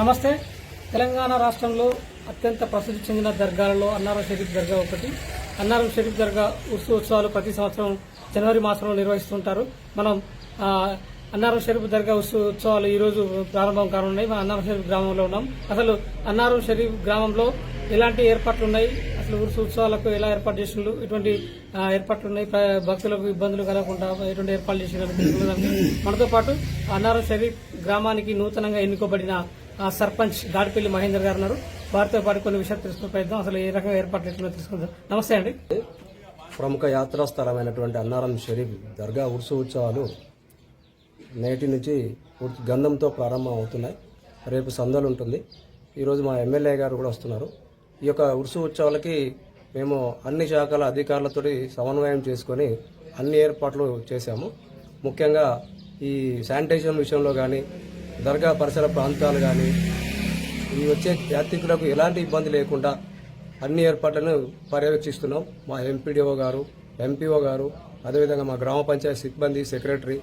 నమస్తే. తెలంగాణ రాష్ట్రంలో అత్యంత ప్రసిద్ధి చెందిన దర్గాలలో అన్నారం షరీఫ్ దర్గా ఒకటి. అన్నారం షరీఫ్ దర్గా ఉత్సవాలు ప్రతి సంవత్సరం జనవరి మాసంలో నిర్వహిస్తుంటారు. మనం అన్నారం షరీఫ్ దర్గా ఉత్సవాలు ఈ రోజు ప్రారంభం కానున్నాయి. మనం అన్నారం షరీఫ్ గ్రామంలో ఉన్నాం. అసలు అన్నారం షరీఫ్ గ్రామంలో ఎలాంటి ఏర్పాట్లు ఉన్నాయి, అసలు ఉత్సవాలకు ఎలా ఏర్పాటు చేసినారు, ఎటువంటి ఏర్పాట్లు ఉన్నాయి, భక్తులకు ఇబ్బందులు కలగకుండా ఎటువంటి ఏర్పాట్లు చేసినారు మనతో పాటు అన్నారం షరీఫ్ గ్రామానికి నూతనంగా ఎన్నుకోబడిన సర్పంచ్ గాడిపల్లి మహేందర్ గారు ఉన్నారు. వారితో పాటు కొన్ని విషయాలు తెలుసుకునే ప్రయత్నం, అసలు ఏ రకంగా ఏర్పాట్లు ఎట్లా తెలుసుకుందాం. నమస్తే అండి. ప్రముఖ యాత్రా స్థలమైనటువంటి అన్నారం షరీఫ్ దర్గా ఉత్సవాలు నేటి నుంచి గంధంతో ప్రారంభం అవుతున్నాయి. రేపు సందలు ఉంటుంది. ఈరోజు మా ఎమ్మెల్యే గారు కూడా వస్తున్నారు. ఈ యొక్క ఉత్సవాలకి మేము అన్ని శాఖల అధికారులతో సమన్వయం చేసుకొని అన్ని ఏర్పాట్లు చేశాము. ముఖ్యంగా ఈ శానిటేషన్ విషయంలో కానీ, దర్గా పరిసర ప్రాంతాలు కానీ, ఈ వచ్చే యాత్రికులకు ఎలాంటి ఇబ్బంది లేకుండా అన్ని ఏర్పాట్లను పర్యవేక్షిస్తున్నాం. మా ఎంపీడీఓ గారు, ఎంపీఓ గారు, అదేవిధంగా మా గ్రామ పంచాయతీ సిబ్బంది, సెక్రటరీ,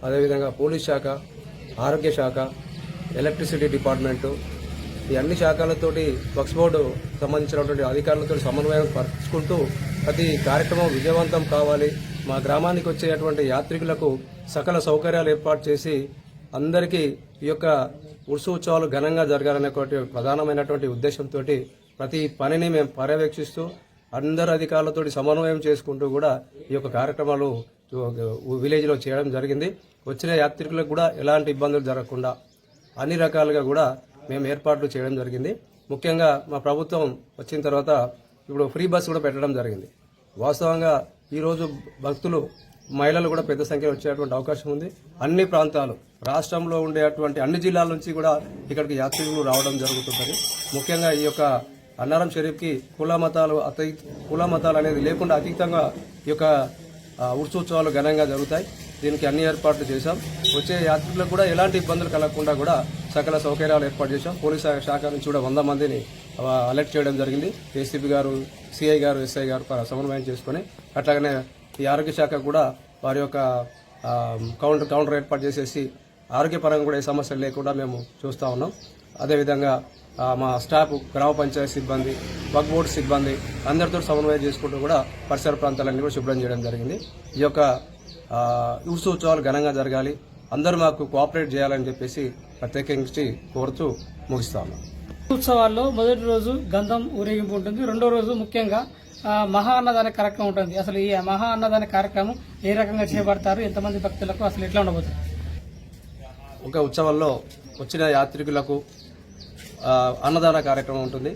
అదేవిధంగా పోలీస్ శాఖ, ఆరోగ్య శాఖ, ఎలక్ట్రిసిటీ డిపార్ట్మెంటు, ఈ అన్ని శాఖలతోటి వక్స్ బోర్డు సంబంధించినటువంటి అధికారులతో సమన్వయం పరుచుకుంటూ ప్రతి కార్యక్రమం విజయవంతం కావాలి, మా గ్రామానికి వచ్చేటువంటి యాత్రికులకు సకల సౌకర్యాలు ఏర్పాటు చేసి అందరికీ ఈ యొక్క ఉత్సవాలు ఘనంగా జరగాలనేటువంటి ప్రధానమైనటువంటి ఉద్దేశంతో ప్రతి పనిని మేము పర్యవేక్షిస్తూ అందరు అధికారులతో సమన్వయం చేసుకుంటూ కూడా ఈ యొక్క కార్యక్రమాలు విలేజ్లో చేయడం జరిగింది. వచ్చిన యాత్రికులకు కూడా ఎలాంటి ఇబ్బందులు జరగకుండా అన్ని రకాలుగా కూడా మేము ఏర్పాట్లు చేయడం జరిగింది. ముఖ్యంగా మా ప్రభుత్వం వచ్చిన తర్వాత ఇప్పుడు ఫ్రీ బస్ కూడా పెట్టడం జరిగింది. వాస్తవంగా ఈరోజు భక్తులు, మహిళలు కూడా పెద్ద సంఖ్యలో వచ్చేటువంటి అవకాశం ఉంది. అన్ని ప్రాంతాలు, రాష్ట్రంలో ఉండేటువంటి అన్ని జిల్లాల నుంచి కూడా ఇక్కడికి యాత్రికులు రావడం జరుగుతుంటుంది. ముఖ్యంగా ఈ యొక్క అన్నారం షరీఫ్కి కుల మతాలు అనేది లేకుండా అతీతంగా ఈ యొక్క ఉత్సవాలు ఘనంగా జరుగుతాయి. దీనికి అన్ని ఏర్పాట్లు చేశాం. వచ్చే యాత్రికులకు కూడా ఎలాంటి ఇబ్బందులు కలగకుండా కూడా సకల సౌకర్యాలు ఏర్పాటు చేశాం. పోలీస్ శాఖ నుంచి కూడా 100 మందిని అలర్ట్ చేయడం జరిగింది. ఏసీపీ గారు, సిఐ గారు, ఎస్ఐ గారు సమన్వయం చేసుకుని, అట్లాగనే ఈ ఆరోగ్య శాఖ కూడా వారి యొక్క కౌంటర్ ఏర్పాటు చేసేసి ఆరోగ్యపరంగా కూడా ఏ సమస్యలు లేకుండా మేము చూస్తూ ఉన్నాం. అదేవిధంగా మా స్టాఫ్, గ్రామ పంచాయతీ సిబ్బంది, వక్ఫ్ బోర్డు సిబ్బంది అందరితో సమన్వయం చేసుకుంటూ కూడా పరిసర ప్రాంతాలన్నీ కూడా శుభ్రం చేయడం జరిగింది. ఈ యొక్క ఉత్సవాలు ఘనంగా జరగాలి, అందరూ మాకు కోఆపరేట్ చేయాలని చెప్పేసి ప్రత్యేకించి కోరుతూ ముగిస్తా ఉన్నాం. ఉత్సవాల్లో మొదటి రోజు గంధం ఊరేగింపు ఉంటుంది. రెండో రోజు ముఖ్యంగా మహా అన్నదాన కార్యక్రమం ఉంటుంది. అసలు ఈ మహా అన్నదాన కార్యక్రమం ఏ రకంగా చేపడతారు, ఎంతమంది భక్తులకు, అసలు ఎట్లా ఉండబోతుంది? ఒక ఉత్సవాల్లో వచ్చిన యాత్రికులకు అన్నదాన కార్యక్రమం ఉంటుంది.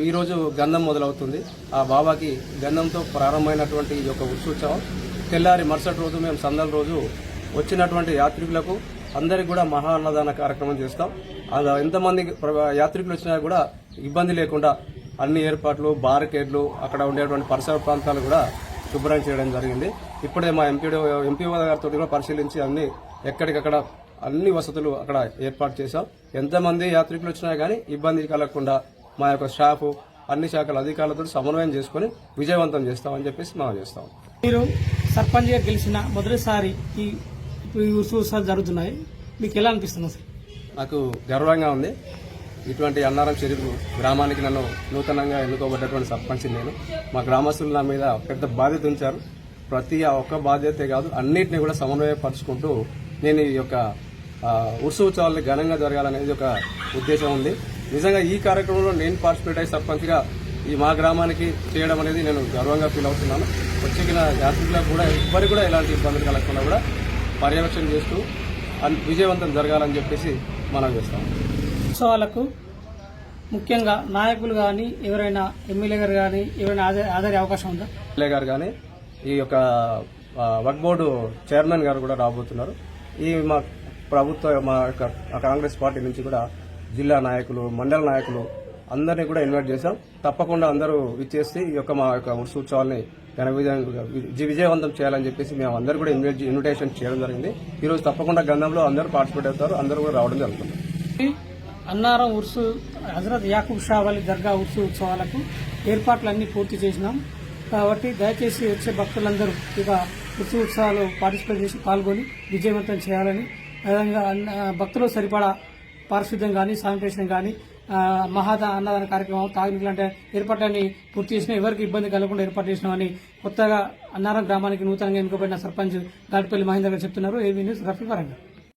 ఈరోజు గంధం మొదలవుతుంది. ఆ బాబాకి గంధంతో ప్రారంభమైనటువంటి ఈ యొక్క ఉత్సవం తెల్లారి మరుసటి రోజు మేము సందల రోజు వచ్చినటువంటి యాత్రికులకు అందరికీ కూడా మహా అన్నదాన కార్యక్రమం చేస్తాం. ఎంతమంది యాత్రికులు వచ్చినా కూడా ఇబ్బంది లేకుండా అన్ని ఏర్పాట్లు, బారికేడ్లు, అక్కడ ఉండేటువంటి పరిసర ప్రాంతాలు కూడా శుభ్రం చేయడం జరిగింది. ఇప్పుడే మా ఎంపీఓ గారితో కూడా పరిశీలించి అన్ని ఎక్కడికక్కడ అన్ని వసతులు అక్కడ ఏర్పాటు చేశాం. ఎంతమంది యాత్రికులు వచ్చినా కానీ ఇబ్బంది కలగకుండా మా యొక్క స్టాఫ్, అన్ని శాఖల అధికారులతో సమన్వయం చేసుకుని విజయవంతం చేస్తామని చెప్పేసి మనం చేస్తాం. మీరు సర్పంచ్గా గెలిచిన మొదటిసారి ఈ ఉత్సవాలు జరుగుతున్నాయి, మీకు ఎలా అనిపిస్తుంది? సార్, నాకు గర్వంగా ఉంది. ఇటువంటి అన్నారం షరీఫ్ గ్రామానికి నన్ను నూతనంగా ఎన్నుకోబడ్డటువంటి సర్పంచ్ నేను. మా గ్రామస్తులు నా మీద పెద్ద బాధ్యత ఉంచారు. ప్రతి ఒక్క బాధ్యతే కాదు, అన్నింటినీ కూడా సమన్వయపరుచుకుంటూ నేను ఈ యొక్క ఉత్సవాలు ఘనంగా జరగాలనేది ఒక ఉద్దేశం ఉంది. నిజంగా ఈ కార్యక్రమంలో నేను పార్టిసిపేట్ అయ్యి సర్పంచ్గా ఈ మా గ్రామానికి చేయడం అనేది నేను గర్వంగా ఫీల్ అవుతున్నాను. వచ్చిన యాత్రికులకు కూడా ఎవ్వరికి కూడా ఎలాంటి ఇబ్బందులు కలగకుండా కూడా పర్యవేక్షణ చేస్తూ విజయవంతం జరగాలని చెప్పేసి మనం చేస్తాం. ఉత్సవాలకు ముఖ్యంగా నాయకులు కానీ, ఎవరైనా ఎమ్మెల్యే గారు కానీ ఎవరైనా ఆధారే అవకాశం ఉందా? ఎమ్మెల్యే గారు కానీ, ఈ యొక్క వక్ఫ్ బోర్డు చైర్మన్ గారు కూడా రాబోతున్నారు. ఈ మా ప్రభుత్వ, మా యొక్క కాంగ్రెస్ పార్టీ నుంచి కూడా జిల్లా నాయకులు, మండల నాయకులు అందరినీ కూడా ఇన్వైట్ చేశాం. తప్పకుండా అందరూ ఇచ్చేసి ఈ యొక్క మా యొక్క ఉత్సవాల్ని విజయవంతం చేయాలని చెప్పేసి మేము అందరూ కూడా ఇన్విటేషన్ చేయడం జరిగింది. ఈరోజు తప్పకుండా గంధంలో అందరూ పార్టిసిపేట్ అవుతారు, అందరూ కూడా రావడం జరుగుతుంది. అన్నారం హజరత్ యాకూబ్ షా వలి దర్గా ఉత్సవాలకు ఏర్పాట్లన్నీ పూర్తి చేసినాం. కాబట్టి దయచేసి వచ్చే భక్తులందరూ ఇక ఉత్సవాలు పార్టిసిపేట్ చేసి పాల్గొని విజయవంతం చేయాలని, అదేవిధంగా భక్తులు సరిపడా పారిశుద్ధ్యం కానీ శానిటేషన్ కానీ మహాదా అన్నదాన కార్యక్రమం తాగునీళ్ళు అంటే ఏర్పాట్లని పూర్తి చేసిన ఎవరికి ఇబ్బంది కలగకుండా ఏర్పాటు చేసినామని కొత్తగా అన్నారం గ్రామానికి నూతనంగా ఎన్నుకోబడిన సర్పంచ్ గాడిపల్లి మహేందర్ గారు చెప్తున్నారు. AV news Rafi Warangal.